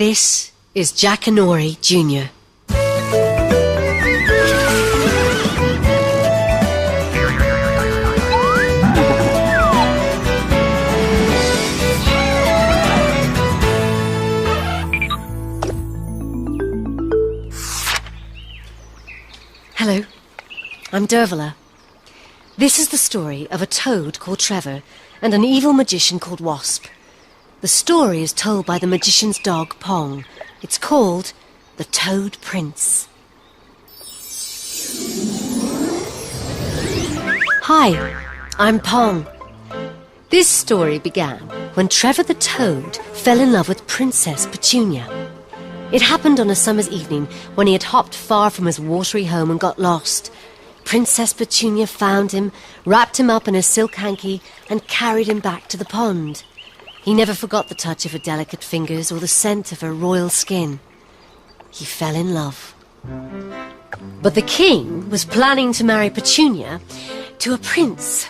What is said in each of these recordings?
This is Jackanory Junior. Hello, I'm Dervla. This is the story of a toad called Trevor and an evil magician called Wasp. The story is told by the magician's dog, Pong. It's called The Toad Prince. Hi, I'm Pong. This story began when Trevor the Toad fell in love with Princess Petunia. It happened on a summer's evening when he had hopped far from his watery home and got lost. Princess Petunia found him, wrapped him up in a silk hanky and carried him back to the pond. He never forgot the touch of her delicate fingers or the scent of her royal skin. He fell in love. But the king was planning to marry Petunia to a prince.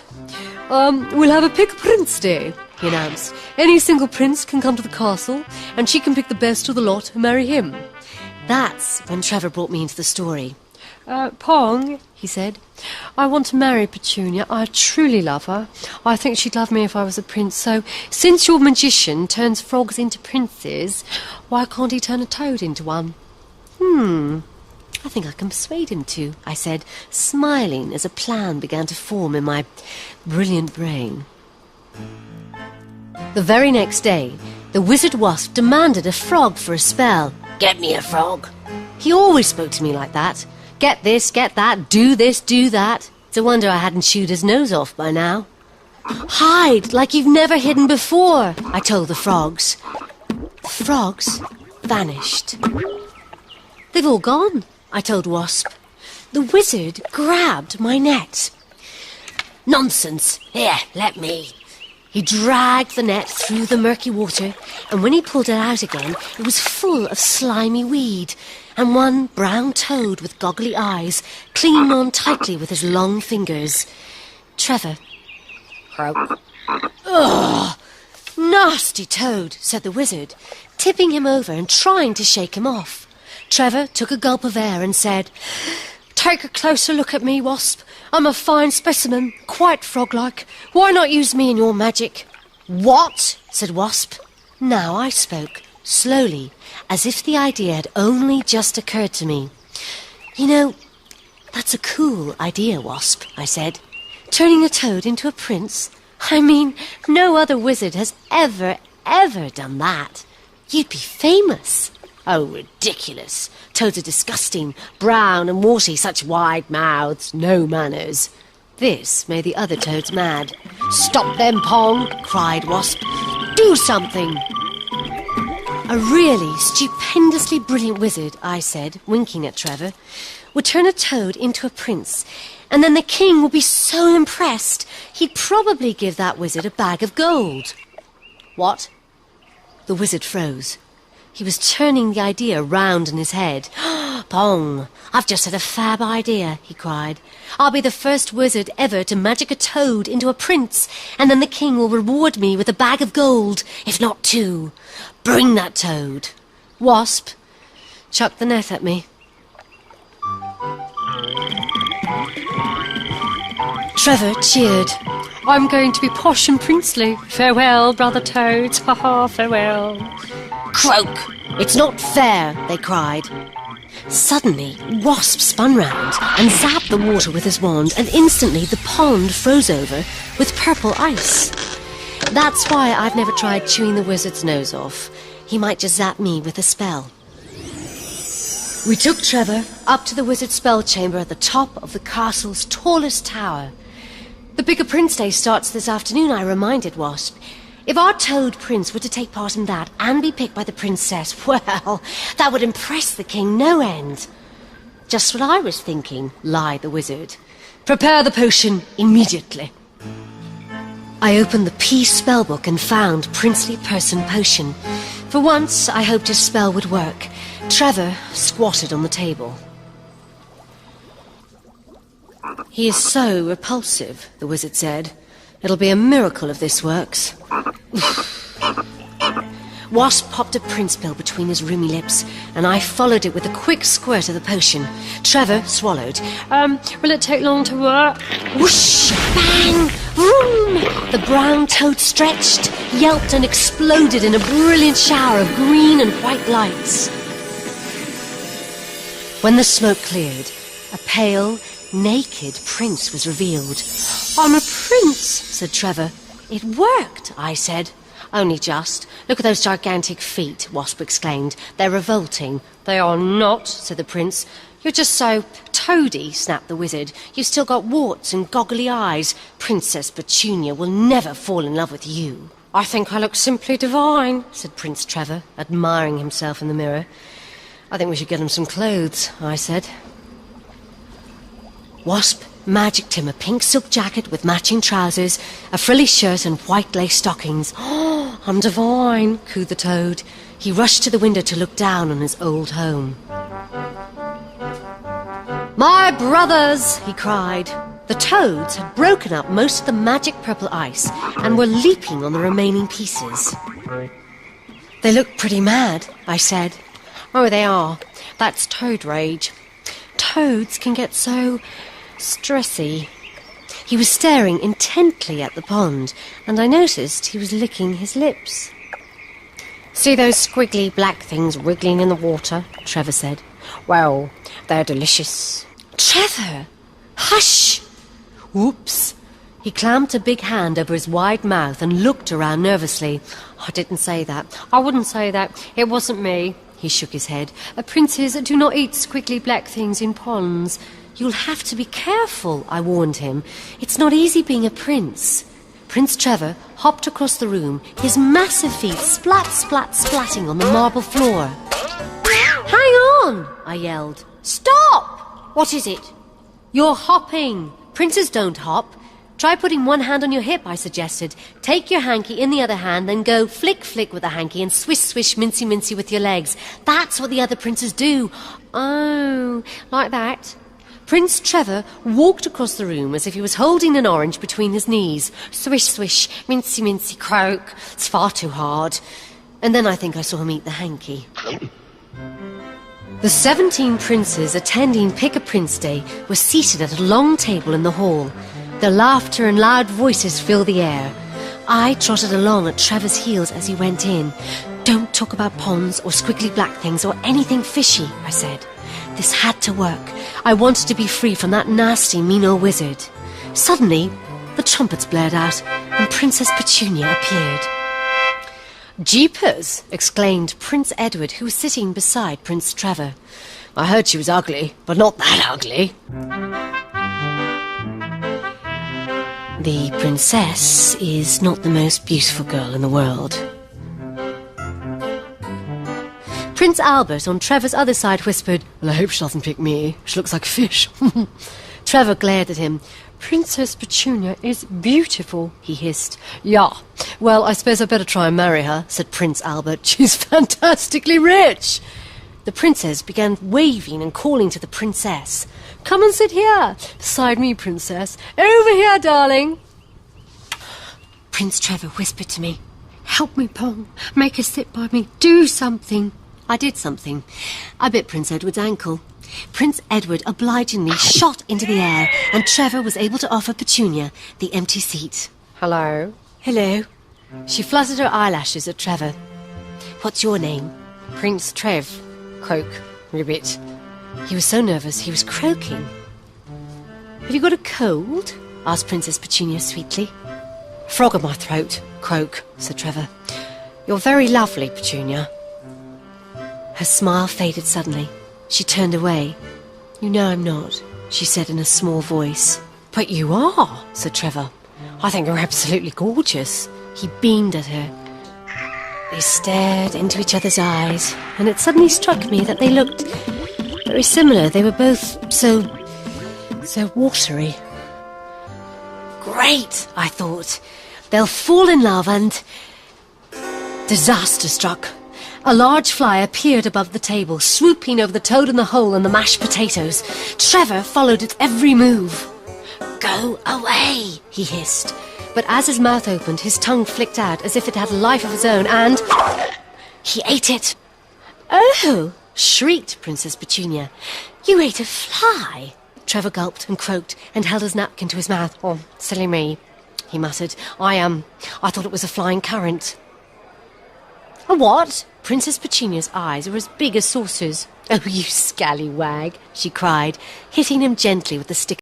We'll have a pick a prince day, he announced. Any single prince can come to the castle, and she can pick the best of the lot and marry him. That's when Trevor brought me into the story. Pong, he said, I want to marry Petunia. I truly love her. I think she'd love me if I was a prince. So, since your magician turns frogs into princes, why can't he turn a toad into one? I think I can persuade him to, I said, smiling as a plan began to form in my brilliant brain. The very next day, the wizard Wasp demanded a frog for a spell. Get me a frog. He always spoke to me like that. Get this, get that, do this, do that. It's a wonder I hadn't chewed his nose off by now. Hide like you've never hidden before, I told the frogs. The frogs vanished. They've all gone, I told Wasp. The wizard grabbed my net. Nonsense. Here, let me. He dragged the net through the murky water, and when he pulled it out again, it was full of slimy weed, and one brown toad with goggly eyes clinging on tightly with his long fingers. Trevor. Croak. Ugh! Nasty toad, said the wizard, tipping him over and trying to shake him off. Trevor took a gulp of air and said, Take a closer look at me, Wasp. I'm a fine specimen, quite frog-like. Why not use me in your magic? What? Said Wasp. Now I spoke, slowly, as if the idea had only just occurred to me. You know, that's a cool idea, Wasp, I said. Turning a toad into a prince? I mean, no other wizard has ever done that. You'd be famous. Oh, ridiculous. Toads are disgusting, brown and warty, such wide mouths, no manners. This made the other toads mad. Stop them, Pong, cried Wasp. Do something. A really stupendously brilliant wizard, I said, winking at Trevor, would turn a toad into a prince, and then the king would be so impressed he'd probably give that wizard a bag of gold. What? The wizard froze. He was turning the idea round in his head. Pong, I've just had a fab idea, he cried. I'll be the first wizard ever to magic a toad into a prince, and then the king will reward me with a bag of gold, if not two. Bring that toad. Wasp, chuck the net at me. Trevor cheered. I'm going to be posh and princely. Farewell, brother toads. Ha ha, farewell. Croak! It's not fair, they cried. Suddenly, Wasp spun round and zapped the water with his wand, and instantly the pond froze over with purple ice. That's why I've never tried chewing the wizard's nose off. He might just zap me with a spell. We took Trevor up to the wizard's spell chamber at the top of the castle's tallest tower. The Bigger Prince Day starts this afternoon, I reminded Wasp. If our toad prince were to take part in that and be picked by the princess, well, that would impress the king no end. Just what I was thinking, lied the wizard. Prepare the potion immediately. I opened the peace spellbook and found Princely Person Potion. For once, I hoped his spell would work. Trevor squatted on the table. He is so repulsive, the wizard said. It'll be a miracle if this works. Wasp popped a prince pill between his roomy lips, and I followed it with a quick squirt of the potion. Trevor swallowed. Will it take long to work? Whoosh! Bang! Vroom! The brown toad stretched, yelped, and exploded in a brilliant shower of green and white lights. When the smoke cleared, a pale, naked prince was revealed. I'm a prince, said Trevor. It worked, I said. Only just. Look at those gigantic feet, Wasp exclaimed. They're revolting. They are not, said the prince. You're just so toady, snapped the wizard. You've still got warts and goggly eyes. Princess Petunia will never fall in love with you. I think I look simply divine, said Prince Trevor, admiring himself in the mirror. I think we should get him some clothes, I said. Wasp magicked him a pink silk jacket with matching trousers, a frilly shirt and white lace stockings. Oh, I'm divine, cooed the toad. He rushed to the window to look down on his old home. My brothers, he cried. The toads had broken up most of the magic purple ice and were leaping on the remaining pieces. They look pretty mad, I said. Oh, they are. That's toad rage. Toads can get so stressy. He was staring intently at the pond, and I noticed he was licking his lips. See those squiggly black things wriggling in the water? Trevor said. Well, they're delicious. Trevor! Hush! Whoops! He clamped a big hand over his wide mouth and looked around nervously. I didn't say that. I wouldn't say that. It wasn't me. He shook his head. Princes do not eat squiggly black things in ponds. You'll have to be careful, I warned him. It's not easy being a prince. Prince Trevor hopped across the room, his massive feet splat, splat, splatting on the marble floor. Hang on, I yelled. Stop! What is it? You're hopping. Princes don't hop. Try putting one hand on your hip, I suggested. Take your hanky in the other hand, then go flick, flick with the hanky and swish, swish, mincy, mincy with your legs. That's what the other princes do. Oh, like that? Prince Trevor walked across the room as if he was holding an orange between his knees. Swish, swish, mincy, mincy, croak. It's far too hard. And then I think I saw him eat the hanky. The 17 princes attending Pick-a-Prince Day were seated at a long table in the hall. Their laughter and loud voices filled the air. I trotted along at Trevor's heels as he went in. Don't talk about ponds or squiggly black things or anything fishy, I said. This had to work. I wanted to be free from that nasty, mean old wizard. Suddenly, the trumpets blared out, and Princess Petunia appeared. Jeepers! Exclaimed Prince Edward, who was sitting beside Prince Trevor. I heard she was ugly, but not that ugly. The princess is not the most beautiful girl in the world. Prince Albert, on Trevor's other side, whispered, Well, I hope she doesn't pick me. She looks like a fish. Trevor glared at him. Princess Petunia is beautiful, he hissed. Yeah, well, I suppose I'd better try and marry her, said Prince Albert. She's fantastically rich. The princess began waving and calling to the princess. Come and sit here, beside me, princess. Over here, darling. Prince Trevor whispered to me, Help me, Pong. Make her sit by me. Do something. I did something. I bit Prince Edward's ankle. Prince Edward obligingly shot into the air, and Trevor was able to offer Petunia the empty seat. Hello. Hello. She fluttered her eyelashes at Trevor. What's your name? Prince Trev. Croak. Ribbit. He was so nervous he was croaking. Have you got a cold? Asked Princess Petunia sweetly. Frog in my throat. Croak, said Trevor. You're very lovely, Petunia. Her smile faded suddenly. She turned away. You know I'm not, she said in a small voice. But you are, said Trevor. I think you're absolutely gorgeous. He beamed at her. They stared into each other's eyes, and it suddenly struck me that they looked very similar. They were both so watery. Great, I thought. They'll fall in love and... Disaster struck. A large fly appeared above the table, swooping over the toad in the hole and the mashed potatoes. Trevor followed its every move. Go away, he hissed. But as his mouth opened, his tongue flicked out as if it had a life of its own, and... He ate it. Oh, shrieked Princess Petunia. You ate a fly. Trevor gulped and croaked and held his napkin to his mouth. Oh, silly me, he muttered. I thought it was a flying currant. A what? Princess Petunia's eyes were as big as saucers. Oh, you scallywag, she cried, hitting him gently with the stick